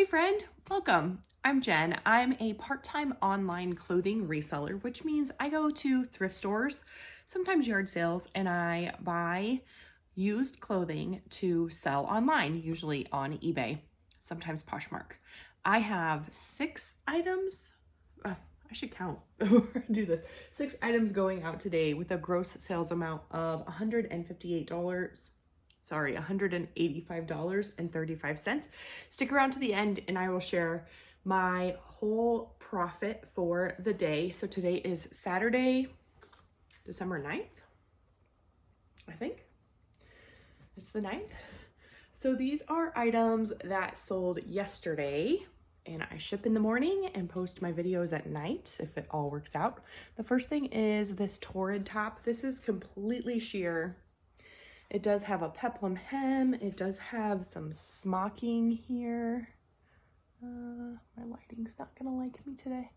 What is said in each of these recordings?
friend, welcome. I'm Jen. I'm a part-time online clothing reseller, which means I go to thrift stores, sometimes yard sales, and I buy used clothing to sell online, usually on eBay, sometimes Poshmark. I have 6 items. I should count before I do this. 6 items going out today with a gross sales amount of $185.35. Stick around to the end and I will share my whole profit for the day. So today is Saturday, December 9th, I think. It's the 9th. So these are items that sold yesterday, and I ship in the morning and post my videos at night if it all works out. The first thing is this Torrid top. This is completely sheer. It does have a peplum hem. It does have some smocking here. My lighting's not gonna like me today.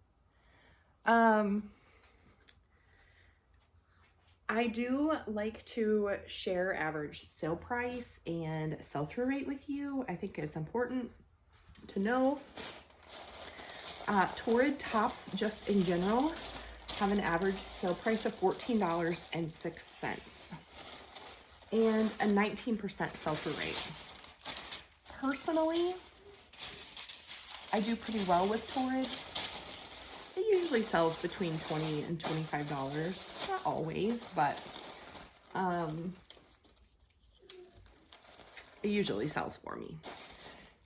I do like to share average sale price and sell-through rate with you. I think it's important to know. Torrid tops, just in general, have an average sale price of $14.06 and a 19% sell-through rate. Personally, I do pretty well with Torrid. It usually sells between $20 and $25. Not always, but it usually sells for me.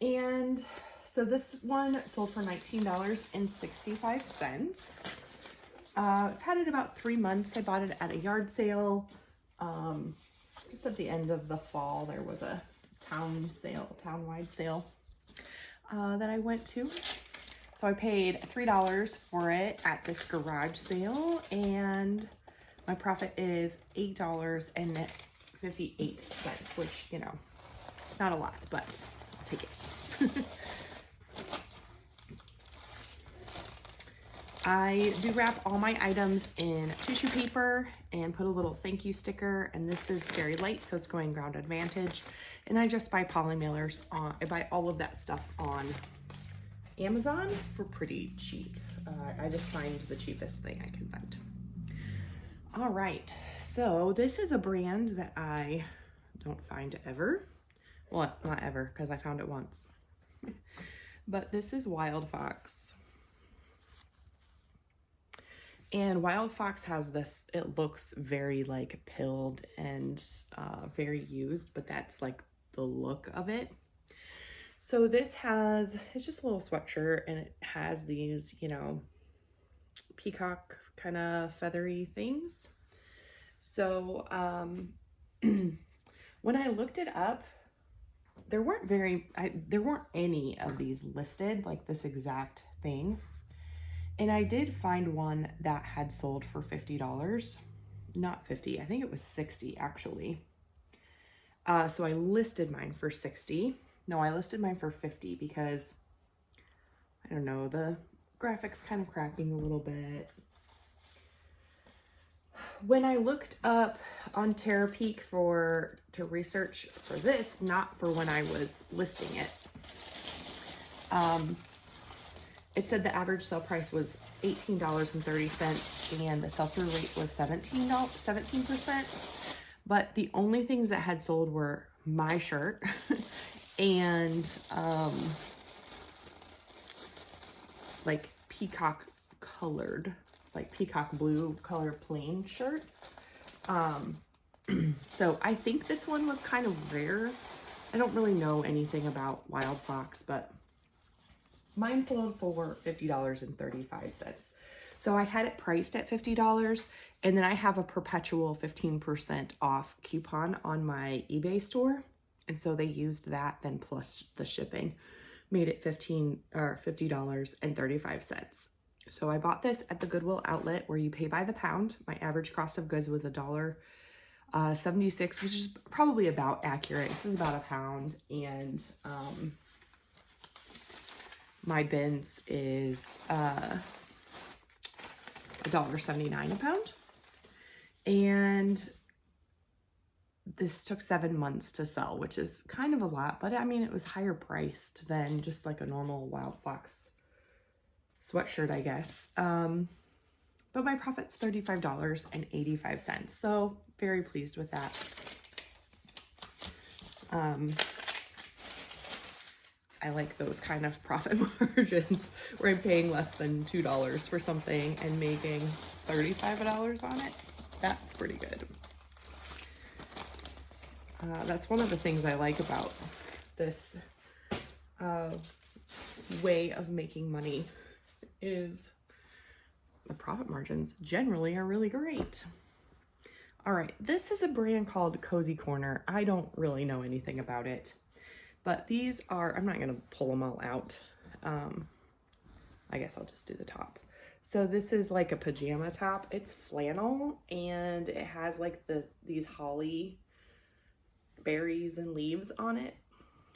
And so this one sold for $19.65. I've had it about 3 months. I bought it at a yard sale. Just at the end of the fall, there was a town-wide sale that I went to. So I paid $3 for it at this garage sale, and my profit is $8.58, which, you know, not a lot, but I'll take it. I do wrap all my items in tissue paper and put a little thank you sticker, and this is very light, so it's going Ground Advantage. And I just buy poly mailers. I buy all of that stuff on Amazon for pretty cheap. I just find the cheapest thing I can find. All right, so this is a brand that I don't find ever. Well, not ever, because I found it once. But this is Wild Fox. And Wild Fox has this, it looks very like pilled and very used, but that's like the look of it. So this it's just a little sweatshirt, and it has these, you know, peacock kind of feathery things. So when I looked it up, there weren't any of these listed, like this exact thing. And I did find one that had sold for $50, not 50, I think it was 60 actually. So I listed mine for 60. No, I listed mine for 50 because, I don't know, the graphics kind of cracking a little bit. When I looked up on Terapeak to research for this, not for when I was listing it, it said the average sale price was $18.30 and the sell-through rate was 17%. But the only things that had sold were my shirt and like peacock colored, like peacock blue color plain shirts. So I think this one was kind of rare. I don't really know anything about Wild Fox, but mine sold for $50.35. So I had it priced at $50, and then I have a perpetual 15% off coupon on my eBay store. And so they used that, then plus the shipping, made it $50.35. So I bought this at the Goodwill outlet where you pay by the pound. My average cost of goods was $1.76, which is probably about accurate. This is about a pound, and my bins is $1.79 a pound. And this took 7 months to sell, which is kind of a lot, but I mean, it was higher priced than just like a normal Wild Fox sweatshirt, I guess. But my profit's $35.85. So very pleased with that. I like those kind of profit margins where I'm paying less than $2 for something and making $35 on it. That's pretty good. That's one of the things I like about this way of making money is the profit margins generally are really great. All right, this is a brand called Cozy Corner. I don't really know anything about it, but these are, I'm not gonna pull them all out. I guess I'll just do the top. So this is like a pajama top. It's flannel and it has like these holly berries and leaves on it.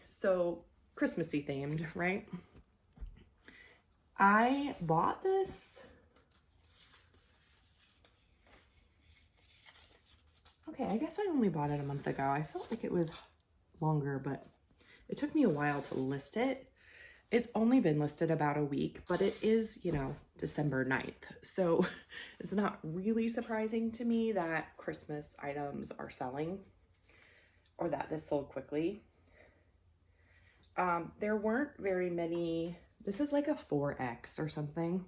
So Christmassy themed, right? I bought this. Okay, I guess I only bought it a month ago. I felt like it was longer, but it took me a while to list it. It's only been listed about a week, but it is, you know, December 9th. So it's not really surprising to me that Christmas items are selling or that this sold quickly. There weren't very many, this is like a 4X or something.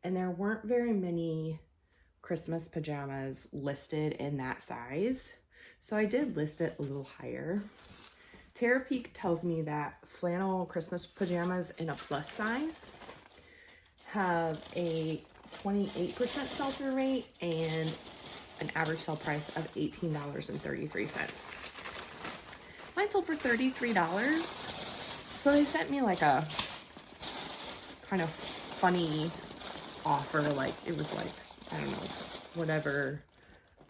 And there weren't very many Christmas pajamas listed in that size. So I did list it a little higher. Terapeak tells me that flannel Christmas pajamas in a plus size have a 28% sell-through rate and an average sale price of $18.33. Mine sold for $33. So they sent me like a kind of funny offer. Like it was like, I don't know, whatever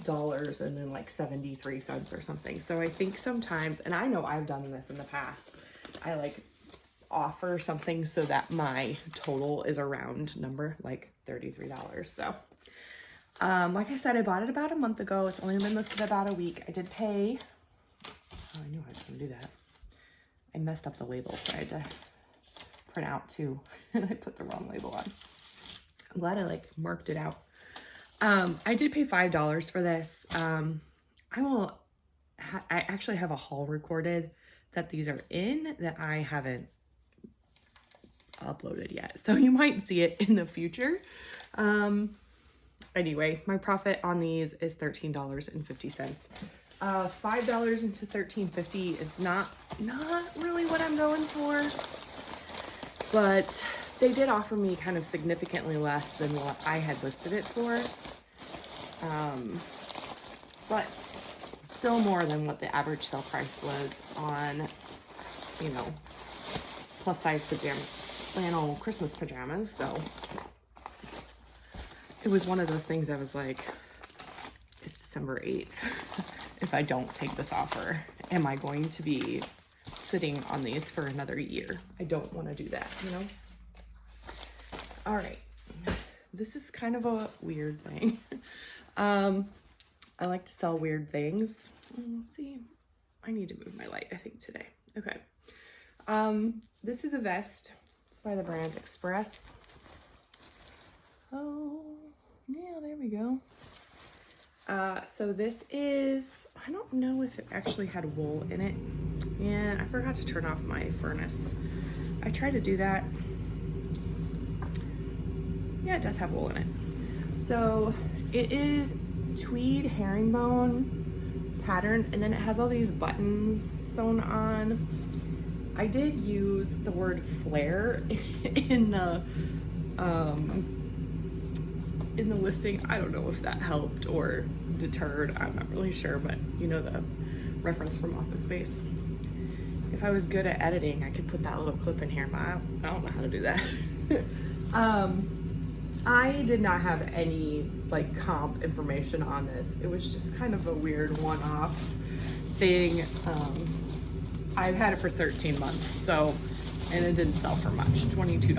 dollars and then like 73 cents or something. So I think sometimes, and I know I've done this in the past, I like offer something so that my total is a round number, like $33. So like I said, I bought it about a month ago. It's only been listed about a week. I did pay, oh, I knew I was gonna do that. I messed up the label, so I had to print out too, and I put the wrong label on. I'm glad I like marked it out. I did pay $5 for this. I actually have a haul recorded that these are in that I haven't uploaded yet. So you might see it in the future. Anyway, my profit on these is $13.50. $5 into $13.50 is not really what I'm going for, but they did offer me kind of significantly less than what I had listed it for. But still more than what the average sale price was on, you know, plus size flannel Christmas pajamas. So it was one of those things I was like, it's December 8th. If I don't take this offer, am I going to be sitting on these for another year? I don't want to do that, you know? All right, this is kind of a weird thing. I like to sell weird things. Let's see, I need to move my light, I think, today. Okay, this is a vest. It's by the brand Express. Oh, yeah, there we go. So this is, I don't know if it actually had wool in it, and I forgot to turn off my furnace. I tried to do that. Yeah, it does have wool in it. So it is tweed herringbone pattern, and then it has all these buttons sewn on. I did use the word flare in the listing. I don't know if that helped or deterred. I'm not really sure, but you know the reference from Office Space. If I was good at editing, I could put that little clip in here, but I don't know how to do that. I did not have any like comp information on this. It was just kind of a weird one-off thing. I've had it for 13 months, so, and it didn't sell for much, $22.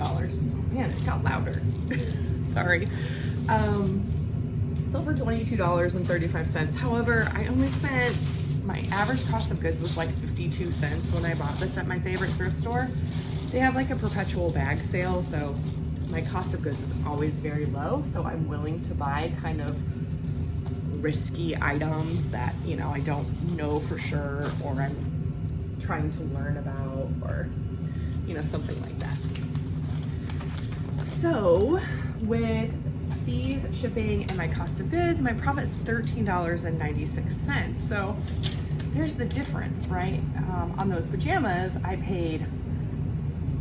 Man, it got louder. Sorry. Sold for $22.35. However, I only spent, my average cost of goods was like 52 cents when I bought this at my favorite thrift store. They have like a perpetual bag sale, so my cost of goods is always very low. So I'm willing to buy kind of risky items that, you know, I don't know for sure, or I'm trying to learn about, or, you know, something like that. So with fees, shipping, and my cost of goods, my profit is $13.96. So there's the difference, right? On those pajamas, I paid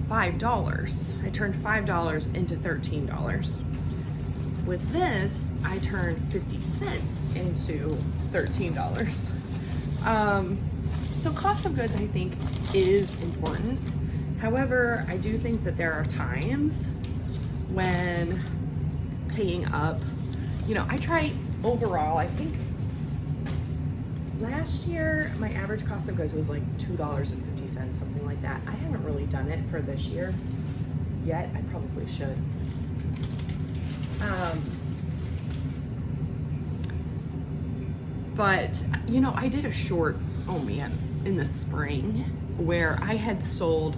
$5. I turned $5 into $13. With this, I turned 50 cents into $13. So cost of goods, I think, is important. However, I do think that there are times when paying up, you know, I try overall, I think last year my average cost of goods was like $2.50, something like that. I haven't really done it for this year yet. I probably should. But you know, I did a short, oh man, in the spring where I had sold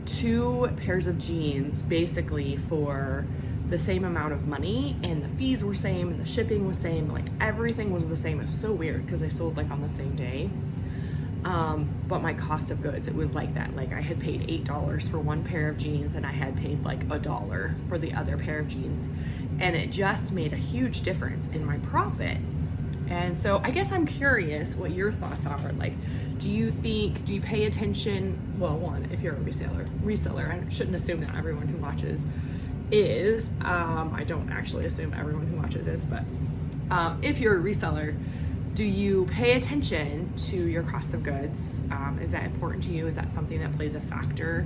2 pairs of jeans basically for the same amount of money, and the fees were same and the shipping was same, like everything was the same. It was so weird because I sold like on the same day. But my cost of goods, it was like that. Like I had paid $8 for one pair of jeans and I had paid like $1 for the other pair of jeans. And it just made a huge difference in my profit. And so I guess I'm curious what your thoughts are. Like, do you pay attention? Well, one, if you're a reseller, I shouldn't assume that everyone who watches is. I don't actually assume everyone who watches is, but if you're a reseller, do you pay attention to your cost of goods? Is that important to you? Is that something that plays a factor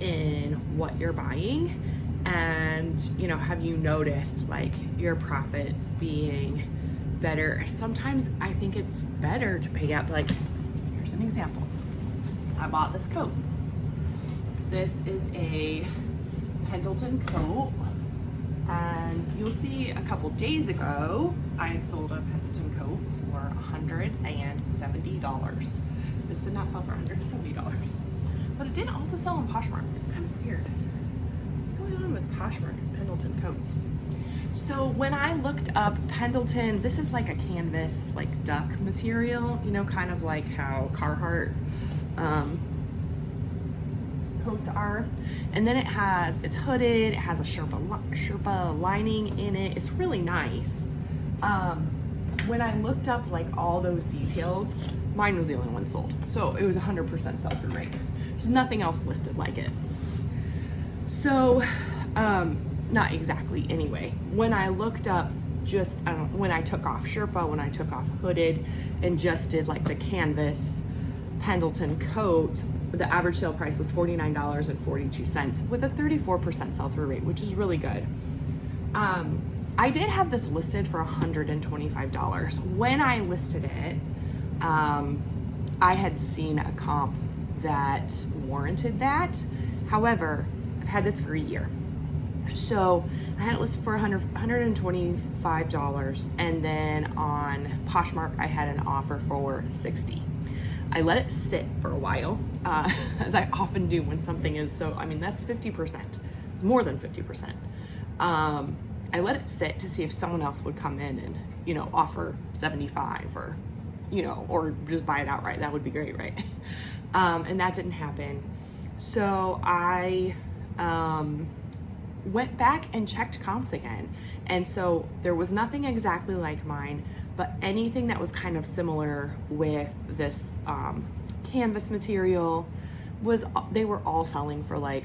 in what you're buying? And, you know, have you noticed like your profits being better? Sometimes I think it's better to pay up. Like, here's an example. I bought this coat. This is a Pendleton coat, and you'll see a couple days ago I sold a Pendleton coat for $170. This did not sell for $170, but it did also sell on Poshmark. It's kind of weird. What's going on with Poshmark and Pendleton coats? So when I looked up Pendleton, this is like a canvas, like duck material, you know, kind of like how Carhartt coats are. And then it's hooded, it has a Sherpa lining in it. It's really nice. When I looked up like all those details, mine was the only one sold. So it was 100% sell-through rate. There's nothing else listed like it. So, not exactly anyway. When I looked up just, when I took off Sherpa, when I took off hooded and just did like the canvas Pendleton coat, the average sale price was $49.42 with a 34% sell-through rate, which is really good. I did have this listed for $125. When I listed it, I had seen a comp that warranted that. However, I've had this for a year. So I had it listed for $125, and then on Poshmark I had an offer for $60. I let it sit for a while, as I often do when something is so, I mean, that's 50%. It's more than 50%. I let it sit to see if someone else would come in and, you know, offer 75 or, you know, or just buy it outright. That would be great, right? And that didn't happen. So I went back and checked comps again. And so there was nothing exactly like mine, but anything that was kind of similar with this canvas material they were all selling for like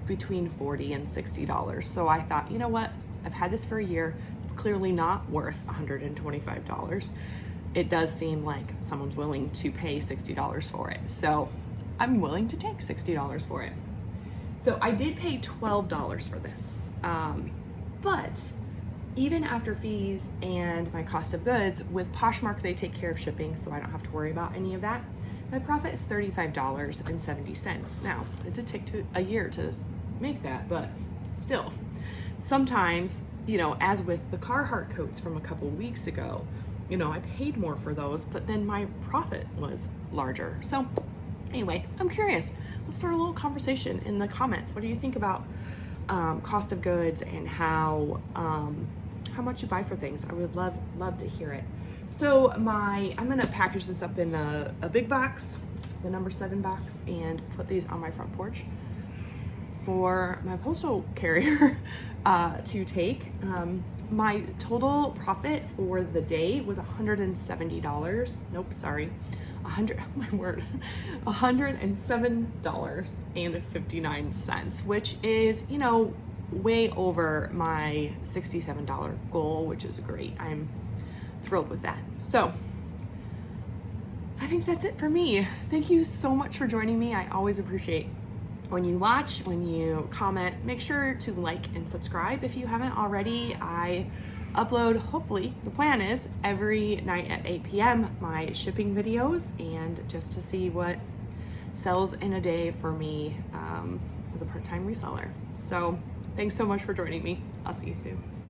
between $40 and $60. So I thought, you know what? I've had this for a year. It's clearly not worth $125. It does seem like someone's willing to pay $60 for it. So I'm willing to take $60 for it. So I did pay $12 for this. But even after fees and my cost of goods, with Poshmark, they take care of shipping, so I don't have to worry about any of that. My profit is $35.70. Now, it did take a year to make that, but still. Sometimes you know, as with the Carhartt coats from a couple weeks ago, you know, I paid more for those, but then my profit was larger. So anyway, I'm curious. Let's start a little conversation in the comments. What do you think about cost of goods and how much you buy for things? I would love to hear it. So I'm gonna package this up in a big box, the number 7 box, and put these on my front porch for my postal carrier to take. My total profit for the day was $170. Nope, sorry. $107.59, which is, you know, way over my $67 goal, which is great. I'm thrilled with that. So I think that's it for me. Thank you so much for joining me. I always appreciate when you watch, when you comment. Make sure to like and subscribe if you haven't already. I upload, hopefully, the plan is every night at 8 p.m. my shipping videos, and just to see what sells in a day for me as a part-time reseller. So thanks so much for joining me. I'll see you soon.